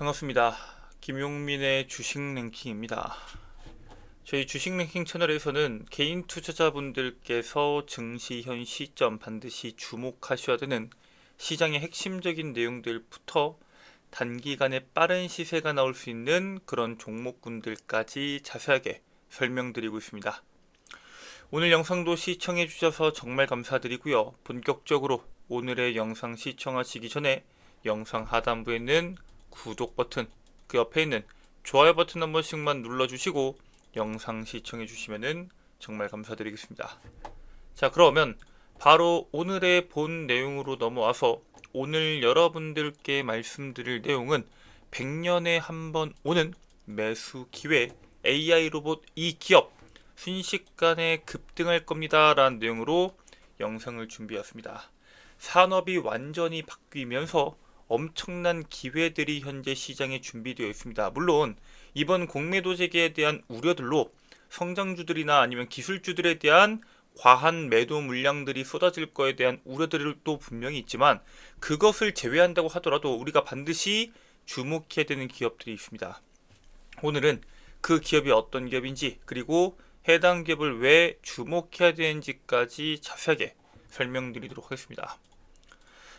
반갑습니다. 김용민의 주식 랭킹입니다. 저희 주식 랭킹 채널에서는 개인 투자자분들께서 증시 현 시점 반드시 주목하셔야 되는 시장의 핵심적인 내용들부터 단기간에 빠른 시세가 나올 수 있는 그런 종목군들까지 자세하게 설명드리고 있습니다. 오늘 영상도 시청해 주셔서 정말 감사드리고요. 본격적으로 오늘의 영상 시청하시기 전에 영상 하단부에 있는 구독 버튼, 그 옆에 있는 좋아요 버튼 한 번씩만 눌러주시고 영상 시청해 주시면 정말 감사드리겠습니다. 자, 그러면 바로 오늘의 본 내용으로 넘어와서 오늘 여러분들께 말씀드릴 내용은 100년에 한 번 오는 매수 기회, AI 로봇 이 기업 순식간에 급등할 겁니다 라는 내용으로 영상을 준비했습니다. 산업이 완전히 바뀌면서 엄청난 기회들이 현재 시장에 준비되어 있습니다. 물론 이번 공매도 재개에 대한 우려들로 성장주들이나 아니면 기술주들에 대한 과한 매도 물량들이 쏟아질 거에 대한 우려들도 분명히 있지만, 그것을 제외한다고 하더라도 우리가 반드시 주목해야 되는 기업들이 있습니다. 오늘은 그 기업이 어떤 기업인지, 그리고 해당 기업을 왜 주목해야 되는지까지 자세하게 설명드리도록 하겠습니다.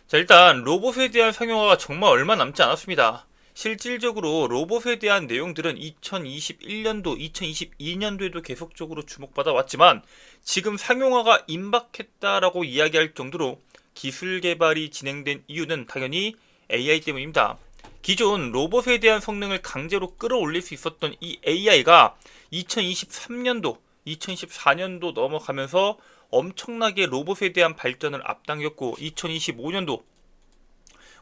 자, 일단 로봇에 대한 상용화가 정말 얼마 남지 않았습니다. 실질적으로 로봇에 대한 내용들은 2021년도, 2022년도에도 계속적으로 주목받아 왔지만 지금 상용화가 임박했다라고 이야기할 정도로 기술 개발이 진행된 이유는 당연히 AI 때문입니다. 기존 로봇에 대한 성능을 강제로 끌어올릴 수 있었던 이 AI가 2023년도, 2024년도 넘어가면서 엄청나게 로봇에 대한 발전을 앞당겼고, 2025년도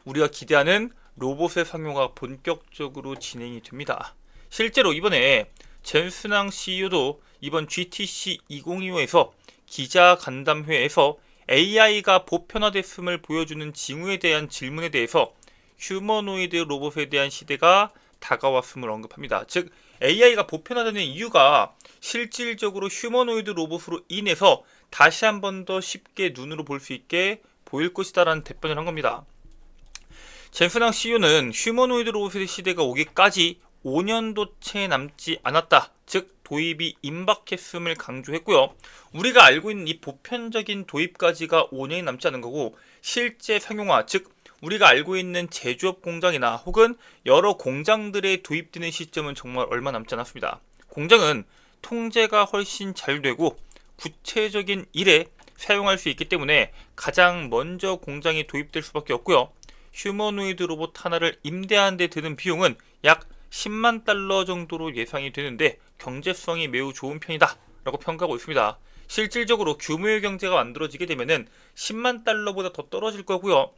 우리가 기대하는 로봇의 상용화가 본격적으로 진행이 됩니다. 실제로 이번에 젠스낭 CEO도 이번 GTC 2025에서 기자 간담회에서 AI가 보편화됐음을 보여주는 징후에 대한 질문에 대해서 휴머노이드 로봇에 대한 시대가 다가왔음을 언급합니다. 즉, AI가 보편화되는 이유가 실질적으로 휴머노이드 로봇으로 인해서 다시 한 번 더 쉽게 눈으로 볼 수 있게 보일 것이다 라는 답변을 한 겁니다. 젠스낭 CEO는 휴머노이드 로봇의 시대가 오기까지 5년도 채 남지 않았다, 즉 도입이 임박했음을 강조했고요. 우리가 알고 있는 이 보편적인 도입까지가 5년이 남지 않은 거고, 실제 상용화, 즉 우리가 알고 있는 제조업 공장이나 혹은 여러 공장들에 도입되는 시점은 정말 얼마 남지 않았습니다. 공장은 통제가 훨씬 잘 되고 구체적인 일에 사용할 수 있기 때문에 가장 먼저 공장에 도입될 수밖에 없고요. 휴머노이드 로봇 하나를 임대하는 데 드는 비용은 약 10만 달러 정도로 예상이 되는데 경제성이 매우 좋은 편이다 라고 평가하고 있습니다. 실질적으로 규모의 경제가 만들어지게 되면 10만 달러보다 더 떨어질 거고요.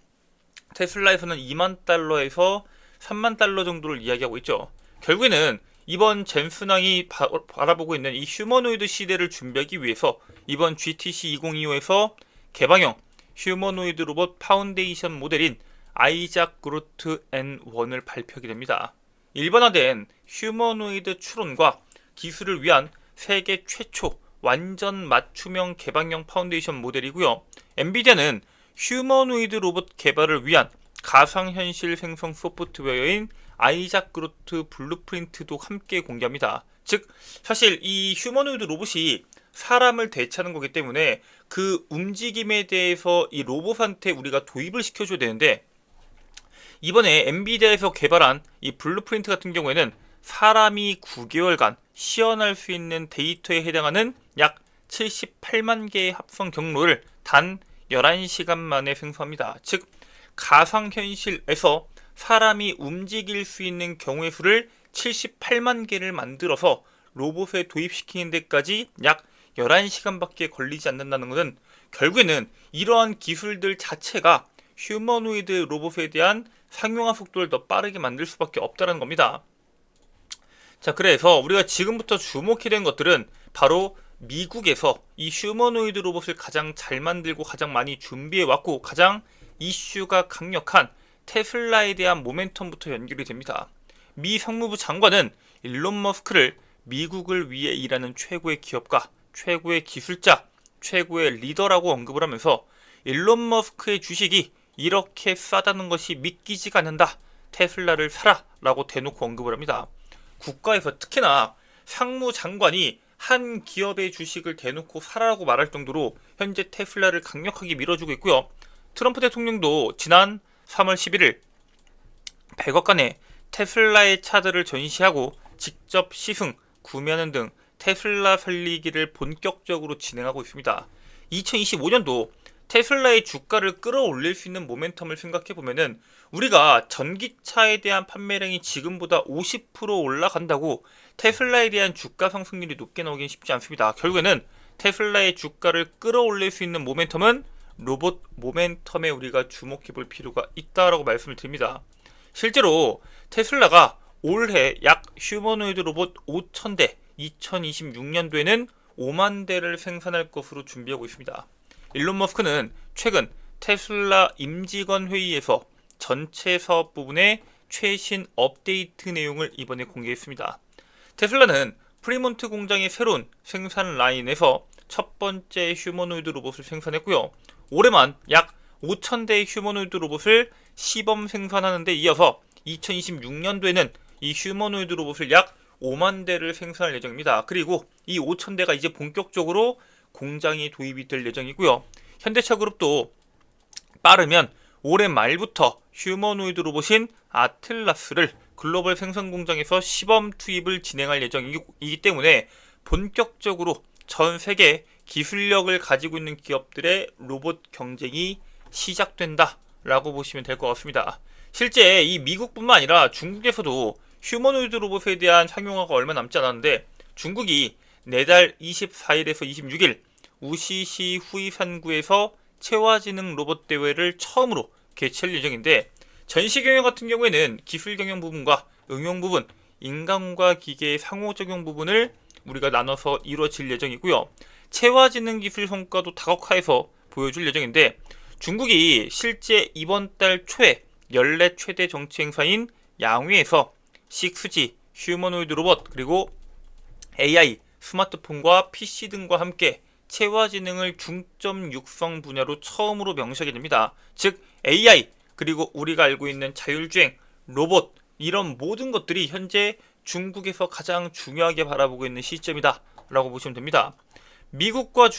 테슬라에서는 2만 달러에서 3만 달러 정도를 이야기하고 있죠. 결국에는 이번 젠스낭이 바라보고 있는 이 휴머노이드 시대를 준비하기 위해서 이번 GTC 2025에서 개방형 휴머노이드 로봇 파운데이션 모델인 아이작 그루트 N1을 발표하게 됩니다. 일반화된 휴머노이드 추론과 기술을 위한 세계 최초 완전 맞춤형 개방형 파운데이션 모델이고요. 엔비디아는 휴머노이드 로봇 개발을 위한 가상현실 생성 소프트웨어인 아이작 그루트 블루프린트도 함께 공개합니다. 즉, 사실 이 휴머노이드 로봇이 사람을 대체하는 거기 때문에 그 움직임에 대해서 이 로봇한테 우리가 도입을 시켜줘야 되는데, 이번에 엔비디아에서 개발한 이 블루프린트 같은 경우에는 사람이 9개월간 시연할 수 있는 데이터에 해당하는 약 78만 개의 합성 경로를 단 11시간 만에 생성합니다. 즉, 가상현실에서 사람이 움직일 수 있는 경우의 수를 78만 개를 만들어서 로봇에 도입시키는 데까지 약 11시간밖에 걸리지 않는다는 것은 결국에는 이러한 기술들 자체가 휴머노이드 로봇에 대한 상용화 속도를 더 빠르게 만들 수밖에 없다는 겁니다. 자, 그래서 우리가 지금부터 주목해야 되는 것들은 바로 미국에서 이 휴머노이드 로봇을 가장 잘 만들고 가장 많이 준비해왔고 가장 이슈가 강력한 테슬라에 대한 모멘텀부터 연결이 됩니다. 미 상무부 장관은 일론 머스크를 미국을 위해 일하는 최고의 기업가, 최고의 기술자, 최고의 리더라고 언급을 하면서 일론 머스크의 주식이 이렇게 싸다는 것이 믿기지가 않는다, 테슬라를 사라 라고 대놓고 언급을 합니다. 국가에서 특히나 상무장관이 한 기업의 주식을 대놓고 사라라고 말할 정도로 현재 테슬라를 강력하게 밀어주고 있고요. 트럼프 대통령도 지난 3월 11일 100억간의 테슬라의 차들을 전시하고 직접 시승, 구매하는 등 테슬라 살리기를 본격적으로 진행하고 있습니다. 2025년도 테슬라의 주가를 끌어올릴 수 있는 모멘텀을 생각해보면은 우리가 전기차에 대한 판매량이 지금보다 50% 올라간다고 테슬라에 대한 주가 상승률이 높게 나오긴 쉽지 않습니다. 결국에는 테슬라의 주가를 끌어올릴 수 있는 모멘텀은 로봇 모멘텀에 우리가 주목해볼 필요가 있다라고 말씀을 드립니다. 실제로 테슬라가 올해 약 휴머노이드 로봇 5,000대, 2026년도에는 5만 대를 생산할 것으로 준비하고 있습니다. 일론 머스크는 최근 테슬라 임직원 회의에서 전체 사업 부분의 최신 업데이트 내용을 이번에 공개했습니다. 테슬라는 프리몬트 공장의 새로운 생산 라인에서 첫 번째 휴머노이드 로봇을 생산했고요. 올해만 약 5,000대의 휴머노이드 로봇을 시범 생산하는 데 이어서 2026년도에는 이 휴머노이드 로봇을 약 5만 대를 생산할 예정입니다. 그리고 이 5,000대가 이제 본격적으로 공장이 도입이 될 예정이고요. 현대차 그룹도 빠르면 올해 말부터 휴머노이드 로봇인 아틀라스를 글로벌 생산 공장에서 시범 투입을 진행할 예정이기 때문에 본격적으로 전 세계 기술력을 가지고 있는 기업들의 로봇 경쟁이 시작된다라고 보시면 될 것 같습니다. 실제 이 미국뿐만 아니라 중국에서도 휴머노이드 로봇에 대한 상용화가 얼마 남지 않았는데 중국이 내달 24일에서 26일 우시시 후이산구에서 체화지능 로봇 대회를 처음으로 개최할 예정인데 전시 경영 같은 경우에는 기술 경영 부분과 응용 부분, 인간과 기계의 상호작용 부분을 우리가 나눠서 이루어질 예정이고요. 체화지능 기술 성과도 다각화해서 보여줄 예정인데 중국이 실제 이번 달 초에 연례 최대 정치 행사인 양회에서 6G, 휴머노이드 로봇, 그리고 AI, 스마트폰과 PC 등과 함께 체화지능을 중점 육성 분야로 처음으로 명시하게 됩니다. 즉 AI, 그리고 우리가 알고 있는 자율주행, 로봇, 이런 모든 것들이 현재 중국에서 가장 중요하게 바라보고 있는 시점이다 라고 보시면 됩니다. 미국과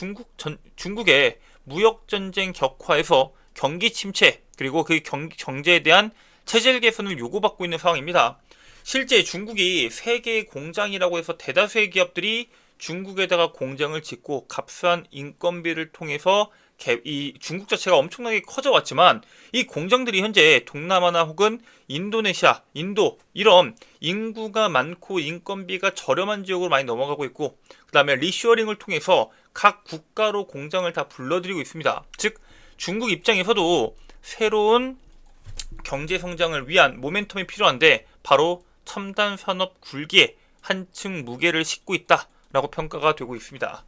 중국의 무역전쟁 격화에서 경기 침체, 그리고 그 경제에 대한 체질 개선을 요구받고 있는 상황입니다. 실제 중국이 세계의 공장이라고 해서 대다수의 기업들이 중국에다가 공장을 짓고 값싼 인건비를 통해서 이 중국 자체가 엄청나게 커져왔지만 이 공장들이 현재 동남아나 혹은 인도네시아, 인도 이런 인구가 많고 인건비가 저렴한 지역으로 많이 넘어가고 있고 그 다음에 리쇼어링을 통해서 각 국가로 공장을 다 불러들이고 있습니다. 즉 중국 입장에서도 새로운 경제 성장을 위한 모멘텀이 필요한데 바로 첨단 산업 굴기에 한층 무게를 싣고 있다라고 평가가 되고 있습니다.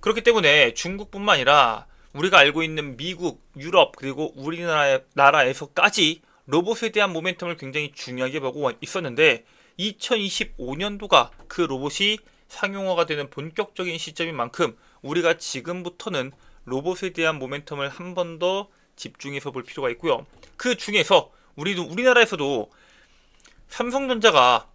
그렇기 때문에 중국뿐만 아니라 우리가 알고 있는 미국, 유럽, 그리고 우리나라에서까지 로봇에 대한 모멘텀을 굉장히 중요하게 보고 있었는데 2025년도가 그 로봇이 상용화가 되는 본격적인 시점인 만큼 우리가 지금부터는 로봇에 대한 모멘텀을 한 번 더 집중해서 볼 필요가 있고요. 그 중에서 우리나라에서도 삼성전자가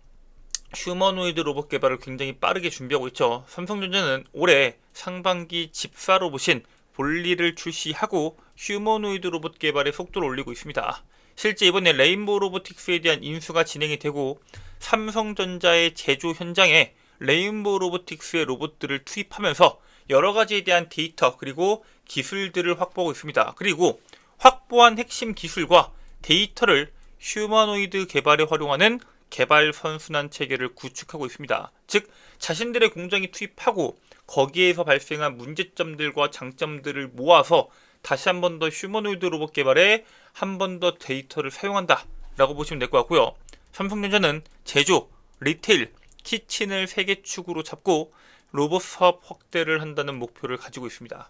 휴머노이드 로봇 개발을 굉장히 빠르게 준비하고 있죠. 삼성전자는 올해 상반기 집사 로봇인 볼리를 출시하고 휴머노이드 로봇 개발의 속도를 올리고 있습니다. 실제 이번에 레인보우 로보틱스에 대한 인수가 진행이 되고 삼성전자의 제조 현장에 레인보우 로보틱스의 로봇들을 투입하면서 여러 가지에 대한 데이터 그리고 기술들을 확보하고 있습니다. 그리고 확보한 핵심 기술과 데이터를 휴머노이드 개발에 활용하는 개발 선순환 체계를 구축하고 있습니다. 즉 자신들의 공장에 투입하고 거기에서 발생한 문제점들과 장점들을 모아서 다시 한 번 더 휴머노이드 로봇 개발에 한 번 더 데이터를 사용한다 라고 보시면 될 것 같고요. 삼성전자는 제조, 리테일, 키친을 3개 축으로 잡고 로봇 사업 확대를 한다는 목표를 가지고 있습니다.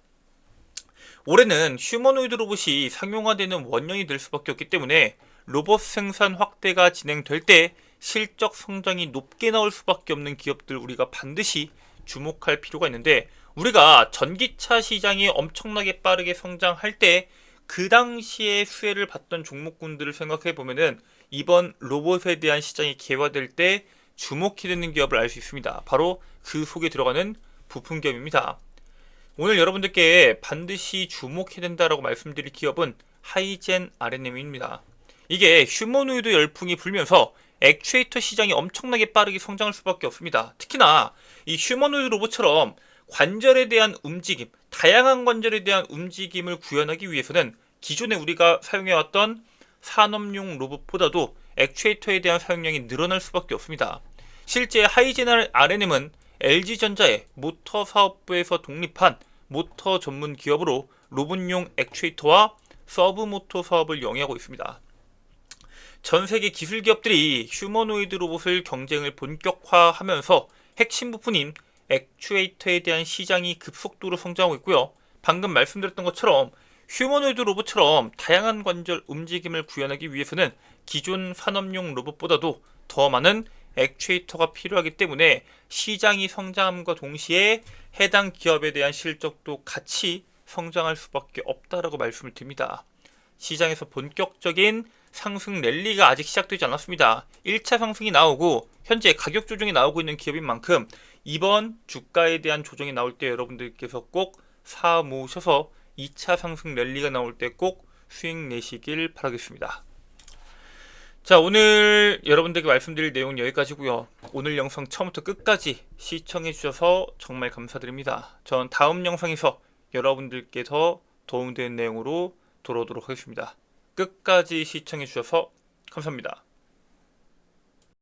올해는 휴머노이드 로봇이 상용화되는 원년이 될 수밖에 없기 때문에 로봇 생산 확대가 진행될 때 실적 성장이 높게 나올 수밖에 없는 기업들 우리가 반드시 주목할 필요가 있는데 우리가 전기차 시장이 엄청나게 빠르게 성장할 때 그 당시에 수혜를 받던 종목군들을 생각해 보면은 이번 로봇에 대한 시장이 개화될 때 주목해야 되는 기업을 알 수 있습니다. 바로 그 속에 들어가는 부품 기업입니다. 오늘 여러분들께 반드시 주목해야 된다라고 말씀드릴 기업은 하이젠 RNM입니다. 이게 휴머노이드 열풍이 불면서 액추에이터 시장이 엄청나게 빠르게 성장할 수밖에 없습니다. 특히나 이 휴머노이드 로봇처럼 관절에 대한 움직임, 다양한 관절에 대한 움직임을 구현하기 위해서는 기존에 우리가 사용해왔던 산업용 로봇보다도 액추에이터에 대한 사용량이 늘어날 수밖에 없습니다. 실제 하이젠 RNM은 LG전자의 모터 사업부에서 독립한 모터 전문 기업으로 로봇용 액추에이터와 서브 모터 사업을 영위하고 있습니다. 전 세계 기술 기업들이 휴머노이드 로봇을 경쟁을 본격화하면서 핵심 부품인 액추에이터에 대한 시장이 급속도로 성장하고 있고요. 방금 말씀드렸던 것처럼 휴머노이드 로봇처럼 다양한 관절 움직임을 구현하기 위해서는 기존 산업용 로봇보다도 더 많은 액추에이터가 필요하기 때문에 시장이 성장함과 동시에 해당 기업에 대한 실적도 같이 성장할 수밖에 없다라고 말씀을 드립니다. 시장에서 본격적인 상승 랠리가 아직 시작되지 않았습니다. 1차 상승이 나오고 현재 가격 조정이 나오고 있는 기업인 만큼 이번 주가에 대한 조정이 나올 때 여러분들께서 꼭 사 모으셔서 2차 상승 랠리가 나올 때 꼭 수익 내시길 바라겠습니다. 자, 오늘 여러분들께 말씀드릴 내용은 여기까지고요. 오늘 영상 처음부터 끝까지 시청해 주셔서 정말 감사드립니다. 전 다음 영상에서 여러분들께 더 도움되는 내용으로 돌아오도록 하겠습니다. 끝까지 시청해 주셔서 감사합니다.